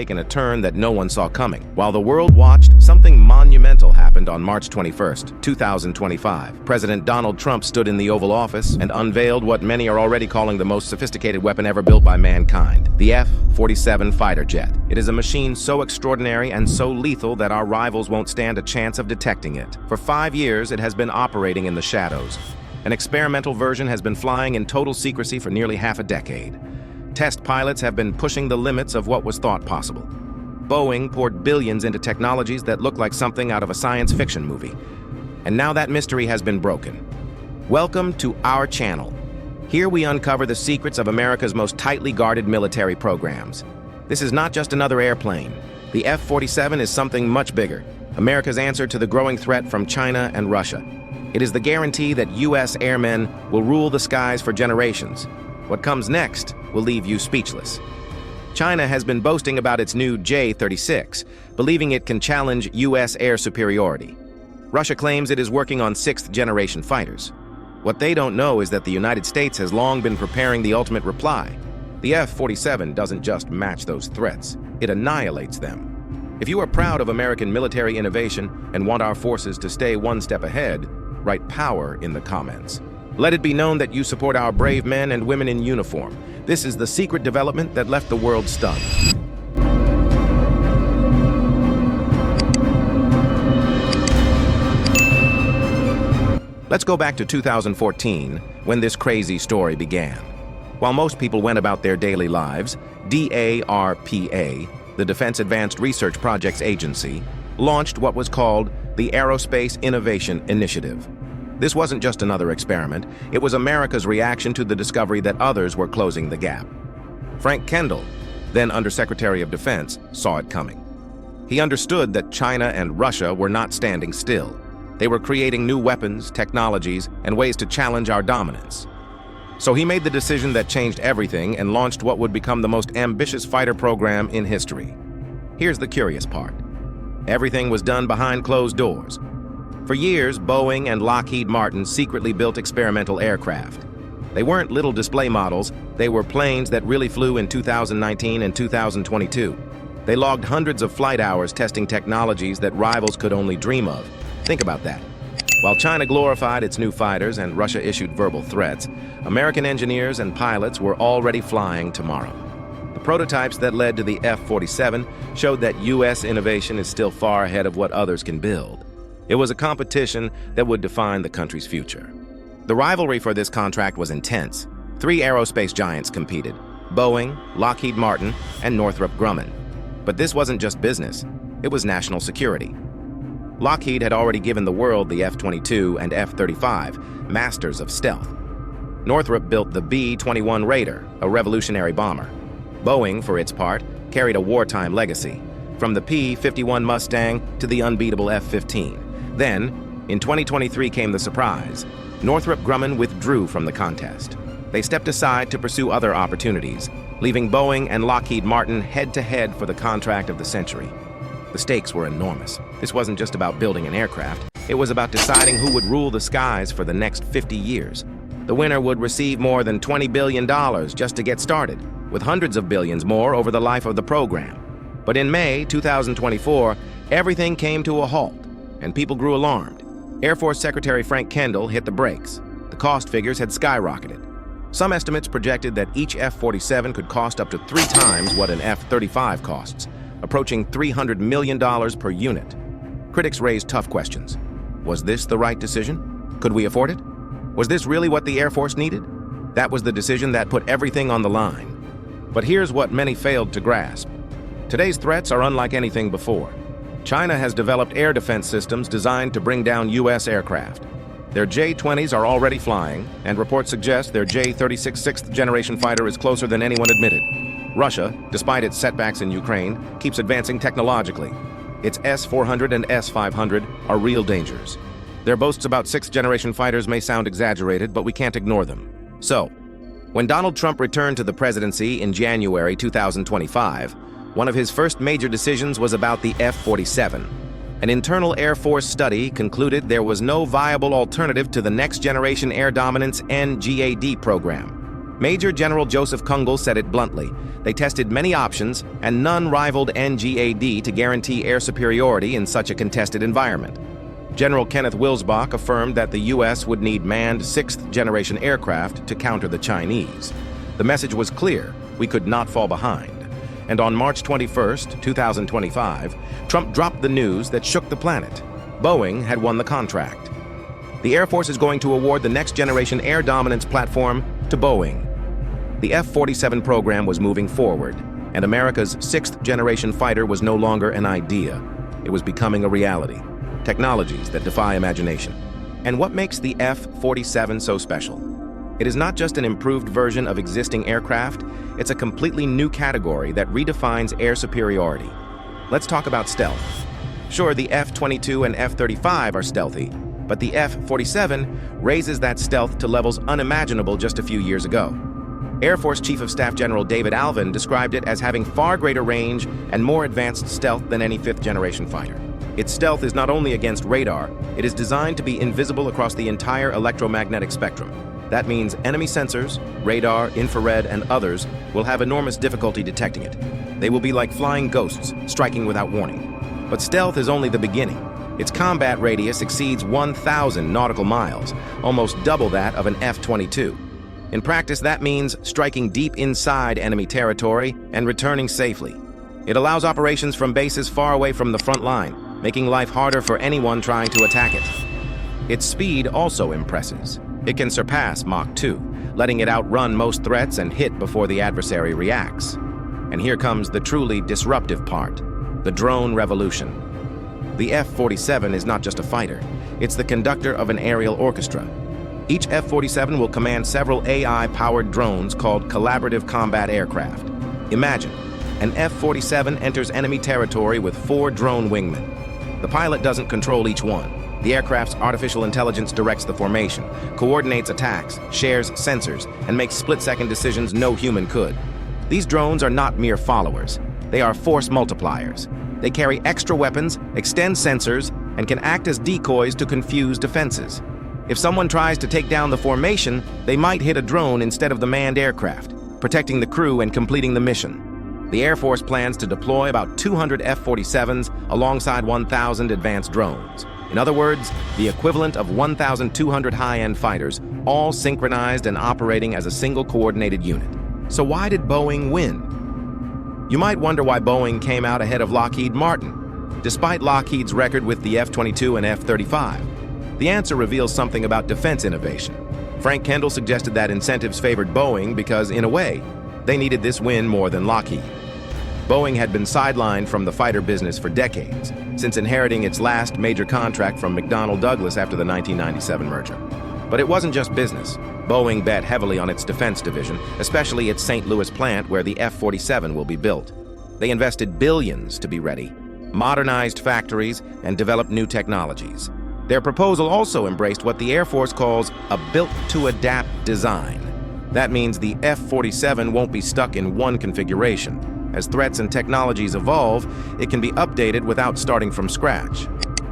taken a turn that no one saw coming. While the world watched, something monumental happened on March 21st, 2025. President Donald Trump stood in the Oval Office and unveiled what many are already calling the most sophisticated weapon ever built by mankind, the F-47 fighter jet. It is a machine so extraordinary and so lethal that our rivals won't stand a chance of detecting it. For 5 years, it has been operating in the shadows. An experimental version has been flying in total secrecy for nearly half a decade. Test pilots have been pushing the limits of what was thought possible. Boeing poured billions into technologies that look like something out of a science fiction movie. And now that mystery has been broken. Welcome to our channel. Here we uncover the secrets of America's most tightly guarded military programs. This is not just another airplane. The F-47 is something much bigger. America's answer to the growing threat from China and Russia. It is the guarantee that U.S. airmen will rule the skies for generations. What comes next will leave you speechless. China has been boasting about its new J-36, believing it can challenge U.S. air superiority. Russia claims it is working on sixth-generation fighters. What they don't know is that the United States has long been preparing the ultimate reply. The F-47 doesn't just match those threats, it annihilates them. If you are proud of American military innovation and want our forces to stay one step ahead, write power in the comments. Let it be known that you support our brave men and women in uniform. This is the secret development that left the world stunned. Let's go back to 2014, when this crazy story began. While most people went about their daily lives, DARPA, the Defense Advanced Research Projects Agency, launched what was called the Aerospace Innovation Initiative. This wasn't just another experiment, it was America's reaction to the discovery that others were closing the gap. Frank Kendall, then Undersecretary of Defense, saw it coming. He understood that China and Russia were not standing still. They were creating new weapons, technologies, and ways to challenge our dominance. So he made the decision that changed everything and launched what would become the most ambitious fighter program in history. Here's the curious part. Everything was done behind closed doors. For years, Boeing and Lockheed Martin secretly built experimental aircraft. They weren't little display models, they were planes that really flew in 2019 and 2022. They logged hundreds of flight hours testing technologies that rivals could only dream of. Think about that. While China glorified its new fighters and Russia issued verbal threats, American engineers and pilots were already flying tomorrow. The prototypes that led to the F-47 showed that U.S. innovation is still far ahead of what others can build. It was a competition that would define the country's future. The rivalry for this contract was intense. 3 aerospace giants competed: Boeing, Lockheed Martin, and Northrop Grumman. But this wasn't just business, it was national security. Lockheed had already given the world the F-22 and F-35, masters of stealth. Northrop built the B-21 Raider, a revolutionary bomber. Boeing, for its part, carried a wartime legacy, from the P-51 Mustang to the unbeatable F-15. Then, in 2023 came the surprise. Northrop Grumman withdrew from the contest. They stepped aside to pursue other opportunities, leaving Boeing and Lockheed Martin head-to-head for the contract of the century. The stakes were enormous. This wasn't just about building an aircraft. It was about deciding who would rule the skies for the next 50 years. The winner would receive more than $20 billion just to get started, with hundreds of billions more over the life of the program. But in May 2024, everything came to a halt, and people grew alarmed. Air Force Secretary Frank Kendall hit the brakes. The cost figures had skyrocketed. Some estimates projected that each F-47 could cost up to 3 times what an F-35 costs, approaching $300 million per unit. Critics raised tough questions. Was this the right decision? Could we afford it? Was this really what the Air Force needed? That was the decision that put everything on the line. But here's what many failed to grasp. Today's threats are unlike anything before. China has developed air defense systems designed to bring down U.S. aircraft. Their J-20s are already flying, and reports suggest their J-36 sixth-generation fighter is closer than anyone admitted. Russia, despite its setbacks in Ukraine, keeps advancing technologically. Its S-400 and S-500 are real dangers. Their boasts about sixth-generation fighters may sound exaggerated, but we can't ignore them. So, when Donald Trump returned to the presidency in January 2025, one of his first major decisions was about the F-47. An internal Air Force study concluded there was no viable alternative to the Next Generation Air Dominance NGAD program. Major General Joseph Kungle said it bluntly. They tested many options, and none rivaled NGAD to guarantee air superiority in such a contested environment. General Kenneth Wilsbach affirmed that the U.S. would need manned sixth-generation aircraft to counter the Chinese. The message was clear: we could not fall behind. And on March 21, 2025, Trump dropped the news that shook the planet. Boeing had won the contract. The Air Force is going to award the next-generation air dominance platform to Boeing. The F-47 program was moving forward, and America's sixth-generation fighter was no longer an idea. It was becoming a reality. Technologies that defy imagination. And what makes the F-47 so special? It is not just an improved version of existing aircraft, it's a completely new category that redefines air superiority. Let's talk about stealth. Sure, the F-22 and F-35 are stealthy, but the F-47 raises that stealth to levels unimaginable just a few years ago. Air Force Chief of Staff General David Alvin described it as having far greater range and more advanced stealth than any fifth-generation fighter. Its stealth is not only against radar, it is designed to be invisible across the entire electromagnetic spectrum. That means enemy sensors, radar, infrared, and others will have enormous difficulty detecting it. They will be like flying ghosts, striking without warning. But stealth is only the beginning. Its combat radius exceeds 1,000 nautical miles, almost double that of an F-22. In practice, that means striking deep inside enemy territory and returning safely. It allows operations from bases far away from the front line, making life harder for anyone trying to attack it. Its speed also impresses. It can surpass Mach 2, letting it outrun most threats and hit before the adversary reacts. And here comes the truly disruptive part, the drone revolution. The F-47 is not just a fighter, it's the conductor of an aerial orchestra. Each F-47 will command several AI-powered drones called collaborative combat aircraft. Imagine, an F-47 enters enemy territory with 4 drone wingmen. The pilot doesn't control each one. The aircraft's artificial intelligence directs the formation, coordinates attacks, shares sensors, and makes split-second decisions no human could. These drones are not mere followers. They are force multipliers. They carry extra weapons, extend sensors, and can act as decoys to confuse defenses. If someone tries to take down the formation, they might hit a drone instead of the manned aircraft, protecting the crew and completing the mission. The Air Force plans to deploy about 200 F-47s alongside 1,000 advanced drones. In other words, the equivalent of 1,200 high-end fighters, all synchronized and operating as a single coordinated unit. So why did Boeing win? You might wonder why Boeing came out ahead of Lockheed Martin, despite Lockheed's record with the F-22 and F-35. The answer reveals something about defense innovation. Frank Kendall suggested that incentives favored Boeing because, in a way, they needed this win more than Lockheed. Boeing had been sidelined from the fighter business for decades, since inheriting its last major contract from McDonnell Douglas after the 1997 merger. But it wasn't just business. Boeing bet heavily on its defense division, especially its St. Louis plant where the F-47 will be built. They invested billions to be ready, modernized factories, and developed new technologies. Their proposal also embraced what the Air Force calls a built-to-adapt design. That means the F-47 won't be stuck in one configuration. As threats and technologies evolve, it can be updated without starting from scratch.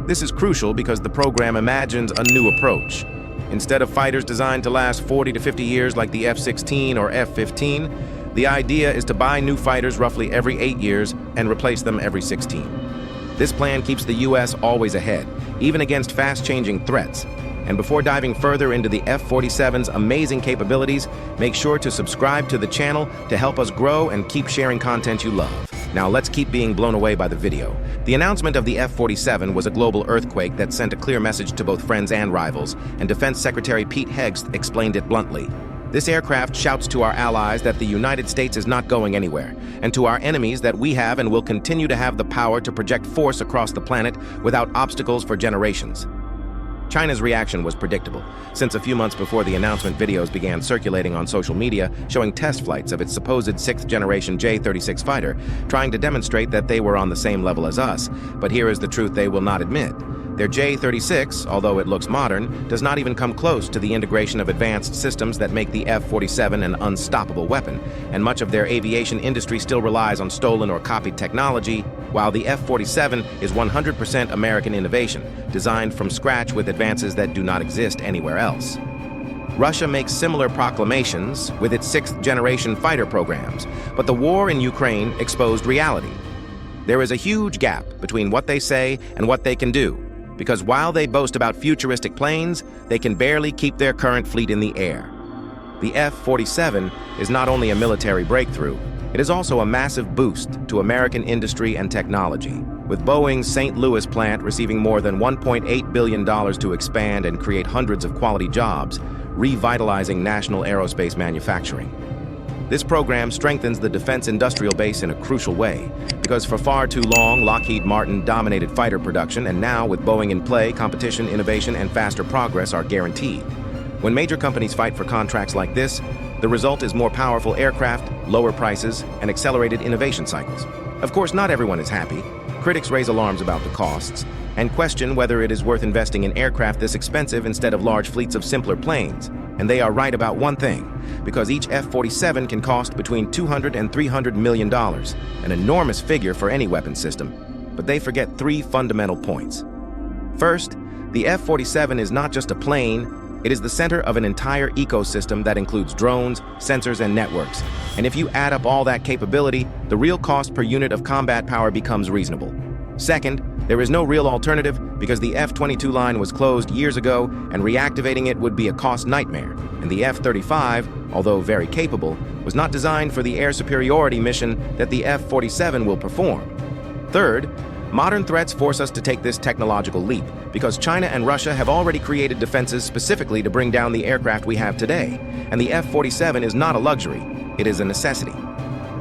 This is crucial because the program imagines a new approach. Instead of fighters designed to last 40 to 50 years like the F-16 or F-15, the idea is to buy new fighters roughly every 8 years and replace them every 16. This plan keeps the U.S. always ahead, even against fast-changing threats. And before diving further into the F-47's amazing capabilities, make sure to subscribe to the channel to help us grow and keep sharing content you love. Now let's keep being blown away by the video. The announcement of the F-47 was a global earthquake that sent a clear message to both friends and rivals, and Defense Secretary Pete Hegseth explained it bluntly. This aircraft shouts to our allies that the United States is not going anywhere, and to our enemies that we have and will continue to have the power to project force across the planet without obstacles for generations. China's reaction was predictable, since a few months before the announcement, videos began circulating on social media showing test flights of its supposed sixth-generation J-36 fighter, trying to demonstrate that they were on the same level as us. But here is the truth they will not admit. Their J-36, although it looks modern, does not even come close to the integration of advanced systems that make the F-47 an unstoppable weapon, and much of their aviation industry still relies on stolen or copied technology, while the F-47 is 100% American innovation, designed from scratch with advances that do not exist anywhere else. Russia makes similar proclamations with its sixth-generation fighter programs, but the war in Ukraine exposed reality. There is a huge gap between what they say and what they can do, because while they boast about futuristic planes, they can barely keep their current fleet in the air. The F-47 is not only a military breakthrough, it is also a massive boost to American industry and technology, with Boeing's St. Louis plant receiving more than $1.8 billion to expand and create hundreds of quality jobs, revitalizing national aerospace manufacturing. This program strengthens the defense industrial base in a crucial way, because for far too long, Lockheed Martin dominated fighter production, and now, with Boeing in play, competition, innovation, and faster progress are guaranteed. When major companies fight for contracts like this, the result is more powerful aircraft, lower prices, and accelerated innovation cycles. Of course, not everyone is happy. Critics raise alarms about the costs and question whether it is worth investing in aircraft this expensive instead of large fleets of simpler planes. And they are right about one thing, because each F-47 can cost between $200 and $300 million, an enormous figure for any weapon system. But they forget three fundamental points. First, the F-47 is not just a plane, it is the center of an entire ecosystem that includes drones, sensors, and networks. And if you add up all that capability, the real cost per unit of combat power becomes reasonable. Second, there is no real alternative because the F-22 line was closed years ago, and reactivating it would be a cost nightmare. And the F-35, although very capable, was not designed for the air superiority mission that the F-47 will perform. Third, modern threats force us to take this technological leap because China and Russia have already created defenses specifically to bring down the aircraft we have today, and the F-47 is not a luxury, it is a necessity.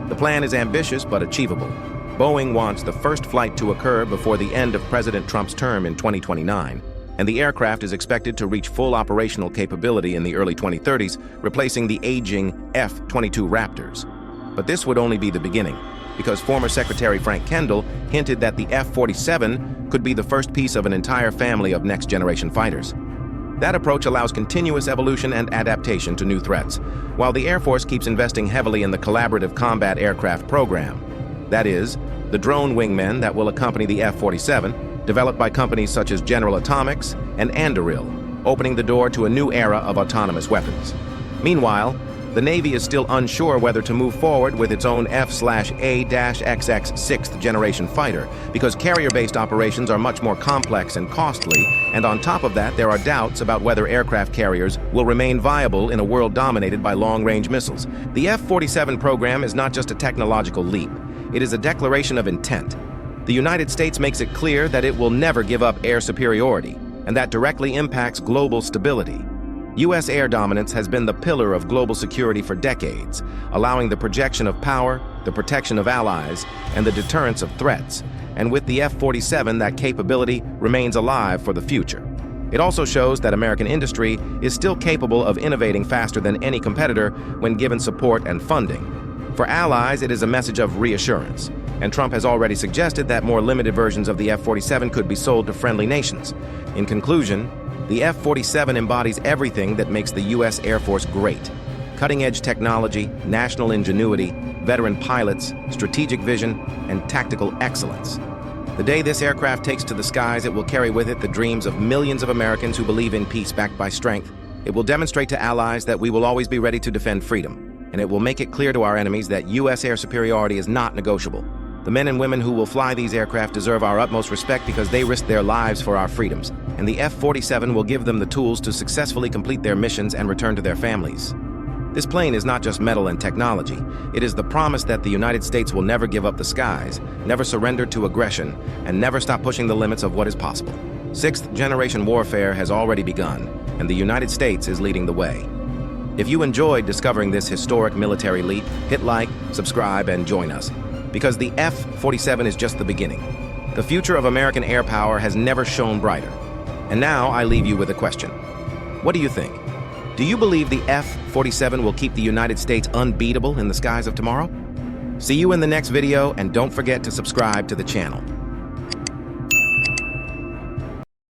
The plan is ambitious but achievable. Boeing wants the first flight to occur before the end of President Trump's term in 2029, and the aircraft is expected to reach full operational capability in the early 2030s, replacing the aging F-22 Raptors. But this would only be the beginning, because former Secretary Frank Kendall hinted that the F-47 could be the first piece of an entire family of next-generation fighters. That approach allows continuous evolution and adaptation to new threats, while the Air Force keeps investing heavily in the Collaborative Combat Aircraft program. That is, the drone wingmen that will accompany the F-47, developed by companies such as General Atomics and Anduril, opening the door to a new era of autonomous weapons. Meanwhile, the Navy is still unsure whether to move forward with its own F/A-XX sixth-generation fighter, because carrier-based operations are much more complex and costly, and on top of that, there are doubts about whether aircraft carriers will remain viable in a world dominated by long-range missiles. The F-47 program is not just a technological leap, it is a declaration of intent. The United States makes it clear that it will never give up air superiority, and that directly impacts global stability. U.S. air dominance has been the pillar of global security for decades, allowing the projection of power, the protection of allies, and the deterrence of threats. And with the F-47, that capability remains alive for the future. It also shows that American industry is still capable of innovating faster than any competitor when given support and funding. For allies, it is a message of reassurance, and Trump has already suggested that more limited versions of the F-47 could be sold to friendly nations. In conclusion, the F-47 embodies everything that makes the U.S. Air Force great: cutting-edge technology, national ingenuity, veteran pilots, strategic vision, and tactical excellence. The day this aircraft takes to the skies, it will carry with it the dreams of millions of Americans who believe in peace backed by strength. It will demonstrate to allies that we will always be ready to defend freedom, and it will make it clear to our enemies that U.S. air superiority is not negotiable. The men and women who will fly these aircraft deserve our utmost respect because they risk their lives for our freedoms, and the F-47 will give them the tools to successfully complete their missions and return to their families. This plane is not just metal and technology. It is the promise that the United States will never give up the skies, never surrender to aggression, and never stop pushing the limits of what is possible. Sixth-generation warfare has already begun, and the United States is leading the way. If you enjoyed discovering this historic military leap, hit like, subscribe, and join us, because the F-47 is just the beginning. The future of American air power has never shone brighter. And now I leave you with a question. What do you think? Do you believe the F-47 will keep the United States unbeatable in the skies of tomorrow? See you in the next video, and don't forget to subscribe to the channel.